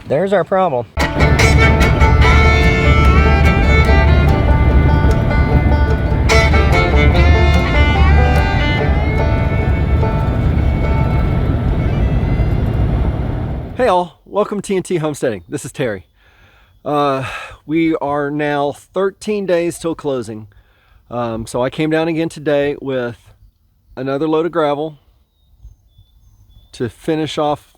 there's our problem. Hey all, welcome to TNT Homesteading. This is Terry. We are now 13 days till closing. So I came down again today with another load of gravel to finish off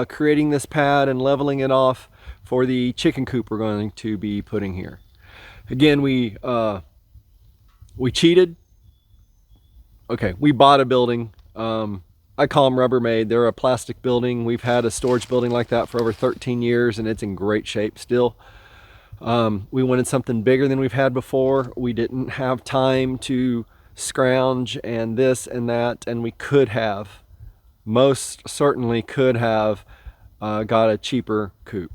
creating this pad and leveling it off for the chicken coop we're going to be putting here. Again, we cheated. Okay, we bought a building. I call them Rubbermaid. They're a plastic building. We've had a storage building like that for over 13 years and it's in great shape still. We wanted something bigger than we've had before. We didn't have time to scrounge and this and that, and we could have, most certainly could have got a cheaper coop.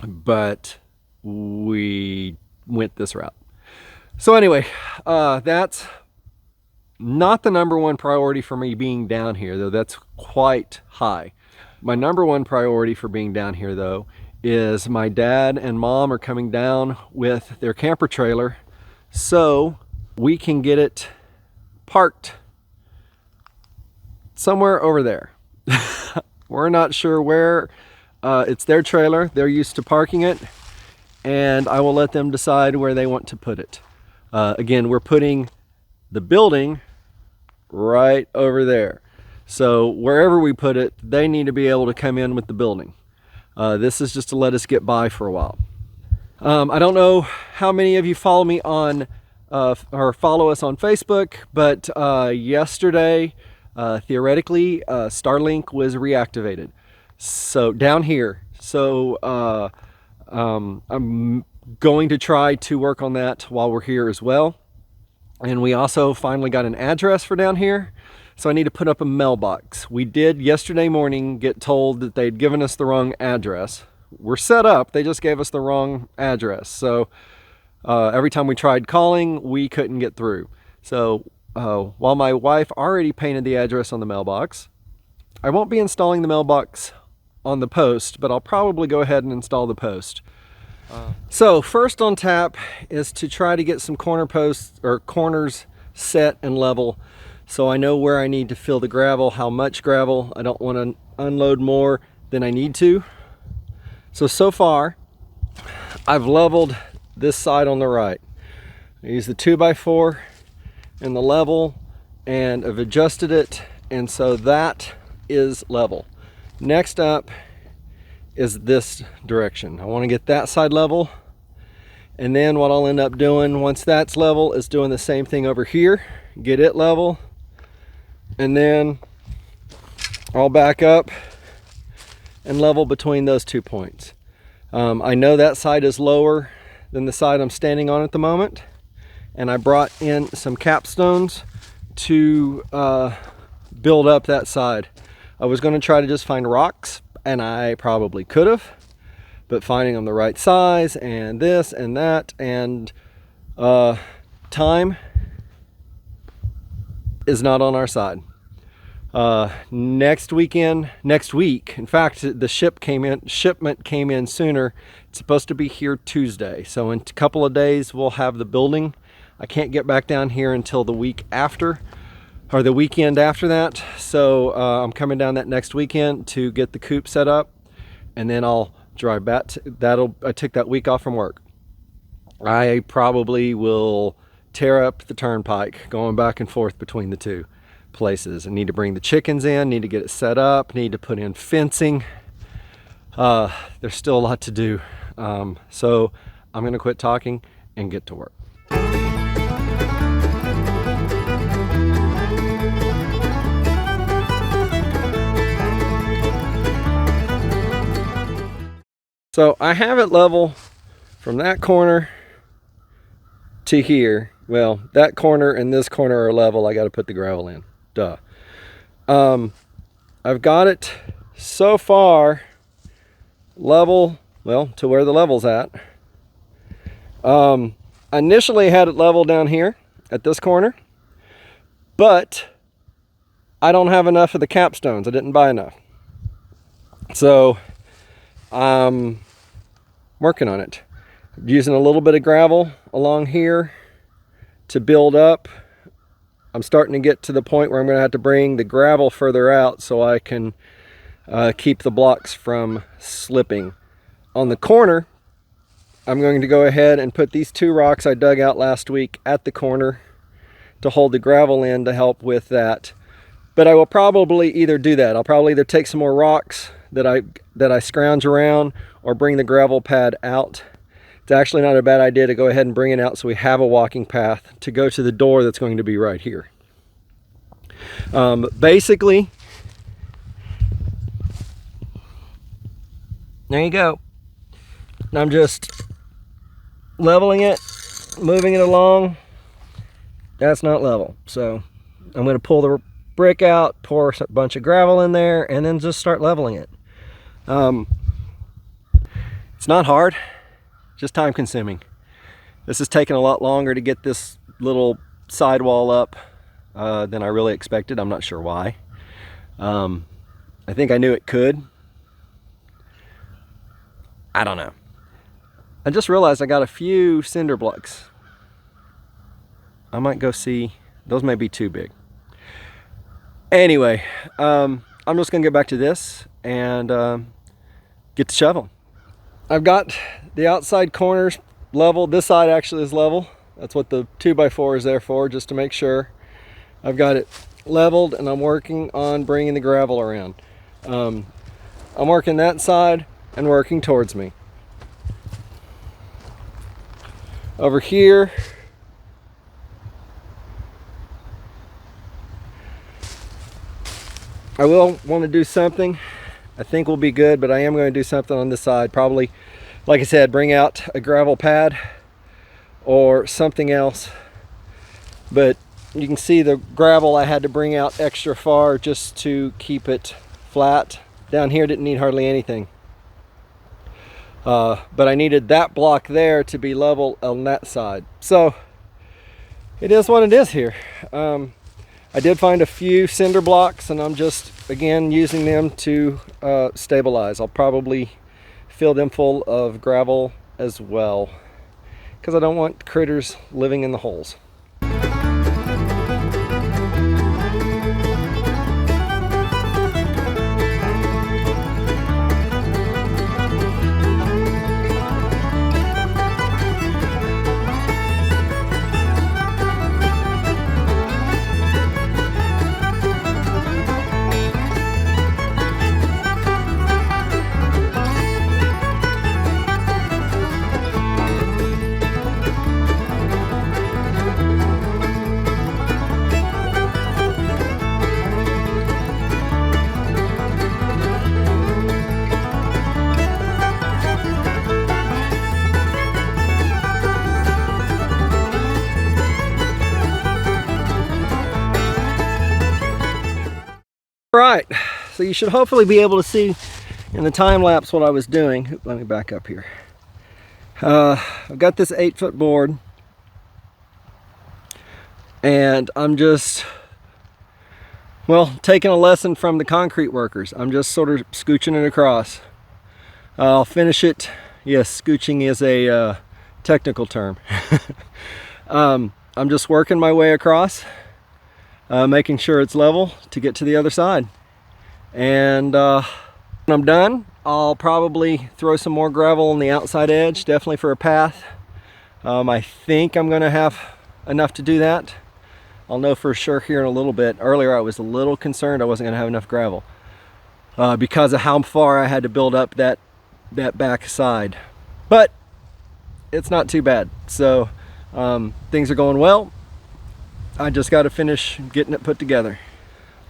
But we went this route. So anyway, that's not the number one priority for me being down here, though that's quite high. My number one priority for being down here, though, is my dad and mom are coming down with their camper trailer so we can get it parked somewhere over there. We're not sure where. It's their trailer. They're used to parking it, and I will let them decide where they want to put it. Again, we're putting the building right over there. So wherever we put it, they need to be able to come in with the building. This is just to let us get by for a while. I don't know how many of you follow me on or follow us on Facebook, but yesterday, theoretically, Starlink was reactivated. So down here, so I'm going to try to work on that while we're here as well. And we also finally got an address for down here. So I need to put up a mailbox. We did yesterday morning get told that they'd given us the wrong address. We're set up, they just gave us the wrong address. So every time we tried calling, we couldn't get through. So while my wife already painted the address on the mailbox, I won't be installing the mailbox on the post, but I'll probably go ahead and install the post. So first on tap is to try to get some corner posts or corners set and level so I know where I need to fill the gravel, how much gravel. I don't want to unload more than I need to. So far I've leveled this side on the right. I use the 2x4 and the level, and I've adjusted it, and so that is level. Next up is this direction. I want to get that side level, and then what I'll end up doing once that's level is doing the same thing over here, get it level, and then I'll back up and level between those 2 points. I know that side is lower than the side I'm standing on at the moment, and I brought in some capstones to build up that side. I was going to try to just find rocks, and I probably could have, but finding them the right size and this and that and time is not on our side. Next week, in fact, the shipment came in sooner. It's supposed to be here Tuesday, so in a couple of days we'll have the building. I can't get back down here until the week after, or the weekend after that. So I'm coming down that next weekend to get the coop set up, and then I'll drive back. I took that week off from work. I probably will tear up the turnpike going back and forth between the two places. I need to bring the chickens in, need to get it set up, need to put in fencing. There's still a lot to do. So I'm gonna quit talking and get to work. So I have it level from that corner to here. Well, that corner and this corner are level. I got to put the gravel in. Duh. I've got it so far level, well, to where the level's at. I initially had it level down here at this corner, but I don't have enough of the capstones. I didn't buy enough. So I'm working on it. I'm using a little bit of gravel along here to build up. I'm starting to get to the point where I'm going to have to bring the gravel further out so I can keep the blocks from slipping. On the corner, I'm going to go ahead and put these 2 rocks I dug out last week at the corner to hold the gravel in to help with that. But I will probably either do that. I'll probably either take some more rocks that I scrounge around or bring the gravel pad out. It's actually not a bad idea to go ahead and bring it out so we have a walking path to go to the door that's going to be right here. Basically, there you go. I'm just leveling it, moving it along. That's not level. So I'm going to pull the brick out, pour a bunch of gravel in there, and then just start leveling it. It's not hard, just time consuming. This is taking a lot longer to get this little sidewall up than I really expected. I'm not sure why. I think I knew it could. I don't know. I just realized I got a few cinder blocks. I might go see. Those may be too big. Anyway, I'm just gonna get back to this and get the shovel. I've got the outside corners leveled. This side actually is level. That's what the 2x4 is there for, just to make sure. I've got it leveled and I'm working on bringing the gravel around. I'm working that side and working towards me. Over here, I will want to do something. I think we'll be good, but I am going to do something on this side. Probably, like I said, bring out a gravel pad or something else. But you can see the gravel I had to bring out extra far just to keep it flat. Down here didn't need hardly anything. But I needed that block there to be level on that side. So it is what it is here. I did find a few cinder blocks and I'm just, again, using them to stabilize. I'll probably fill them full of gravel as well because I don't want critters living in the holes. Right, so you should hopefully be able to see in the time lapse what I was doing. Let me back up here. I've got this 8-foot board and I'm just, well, taking a lesson from the concrete workers. I'm just sort of scooching it across. I'll finish it. Yes, scooching is a technical term. I'm just working my way across. Making sure it's level to get to the other side. And when I'm done, I'll probably throw some more gravel on the outside edge, definitely for a path. I think I'm gonna have enough to do that. I'll know for sure here in a little bit. Earlier I was a little concerned I wasn't gonna have enough gravel because of how far I had to build up that back side. But it's not too bad. So things are going well. I just got to finish getting it put together.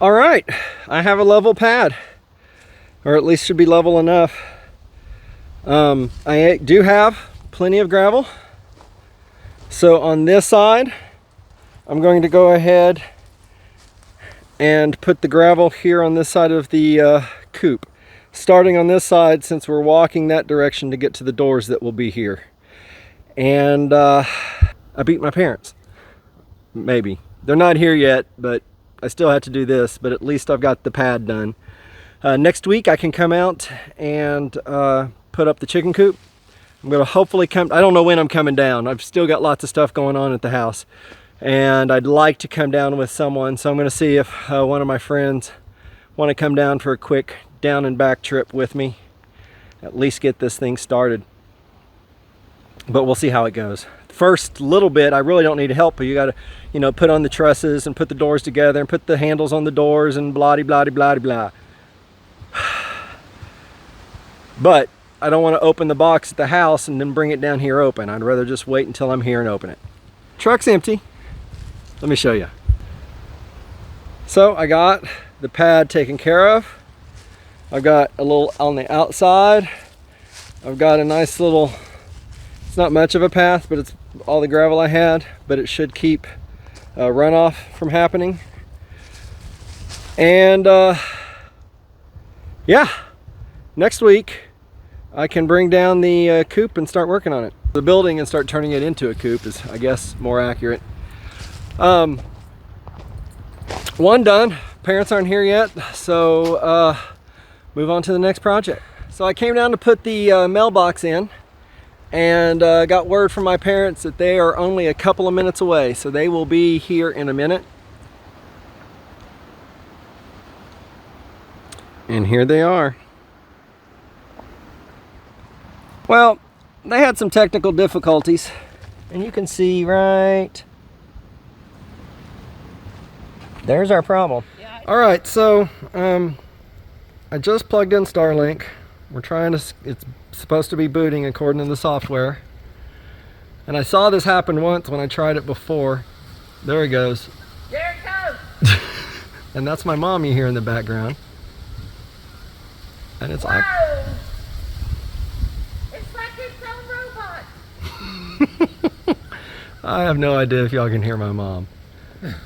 All right, I have a level pad, or at least should be level enough. I do have plenty of gravel. So on this side, I'm going to go ahead and put the gravel here on this side of the coop. Starting on this side, since we're walking that direction to get to the doors that will be here. And I beat my parents. Maybe. They're not here yet, but I still have to do this, but at least I've got the pad done. Next week I can come out and put up the chicken coop. I'm gonna hopefully come, I don't know when I'm coming down. I've still got lots of stuff going on at the house, and I'd like to come down with someone. So I'm gonna see if one of my friends want to come down for a quick down and back trip with me. At least get this thing started. But we'll see how it goes. First little bit, I really don't need help, but you gotta, you know, put on the trusses and put the doors together and put the handles on the doors and blah blah blah blah. But I don't want to open the box at the house and then bring it down here open. I'd rather just wait until I'm here and open it. Truck's empty. Let me show you. So I got the pad taken care of. I've got a little on the outside. I've got a nice little, it's not much of a path, but it's all the gravel I had, but it should keep runoff from happening. And yeah, next week I can bring down the coop and start working on it. The building and start turning it into a coop is, I guess, more accurate. One done. Parents aren't here yet, so move on to the next project. So I came down to put the mailbox in, and got word from my parents that they are only a couple of minutes away, so they will be here in a minute. And here they are. Well, they had some technical difficulties, and you can see right there's our problem. All right, so I just plugged in Starlink. We're trying to, it's supposed to be booting according to the software. And I saw this happen once when I tried it before. There it goes. There it goes. And that's my mom you hear in the background. And it's like, it's like its own robot. I have no idea if y'all can hear my mom.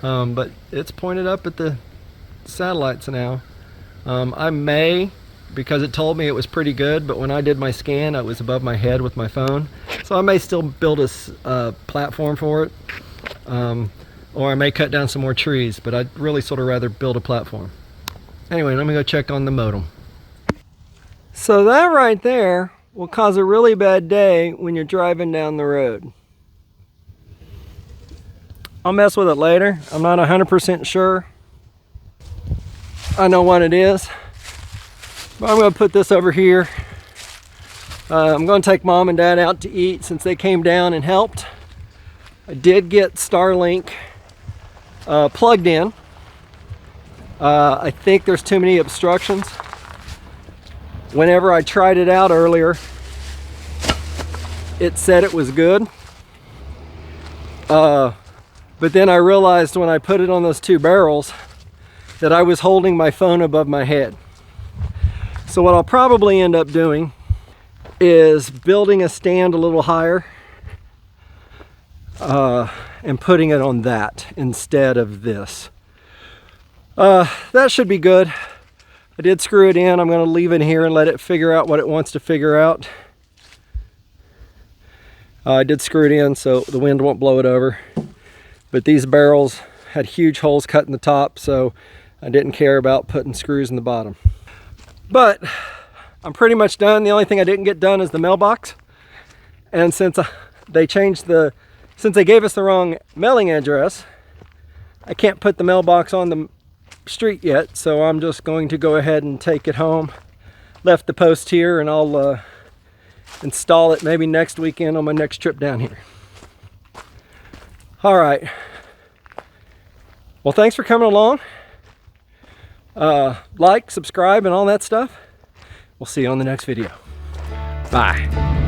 But it's pointed up at the satellites now. I may, because it told me it was pretty good, but when I did my scan, it was above my head with my phone. So I may still build a platform for it. Or I may cut down some more trees, but I'd really sort of rather build a platform. Anyway, let me go check on the modem. So that right there will cause a really bad day when you're driving down the road. I'll mess with it later. I'm not 100% sure. I know what it is. But I'm going to put this over here. I'm going to take Mom and Dad out to eat since they came down and helped. I did get Starlink plugged in. I think there's too many obstructions. Whenever I tried it out earlier, it said it was good. But then I realized when I put it on those two barrels that I was holding my phone above my head. So what I'll probably end up doing is building a stand a little higher and putting it on that instead of this. That should be good. I did screw it in. I'm going to leave it here and let it figure out what it wants to figure out. I did screw it in so the wind won't blow it over. But these barrels had huge holes cut in the top, so I didn't care about putting screws in the bottom. But I'm pretty much done. The only thing I didn't get done is the mailbox. And since they gave us the wrong mailing address, I can't put the mailbox on the street yet, so I'm just going to go ahead and take it home. Left the post here, and I'll install it maybe next weekend on my next trip down here. All right. Well, thanks for coming along. Like, subscribe, and all that stuff. We'll see you on the next video. Bye.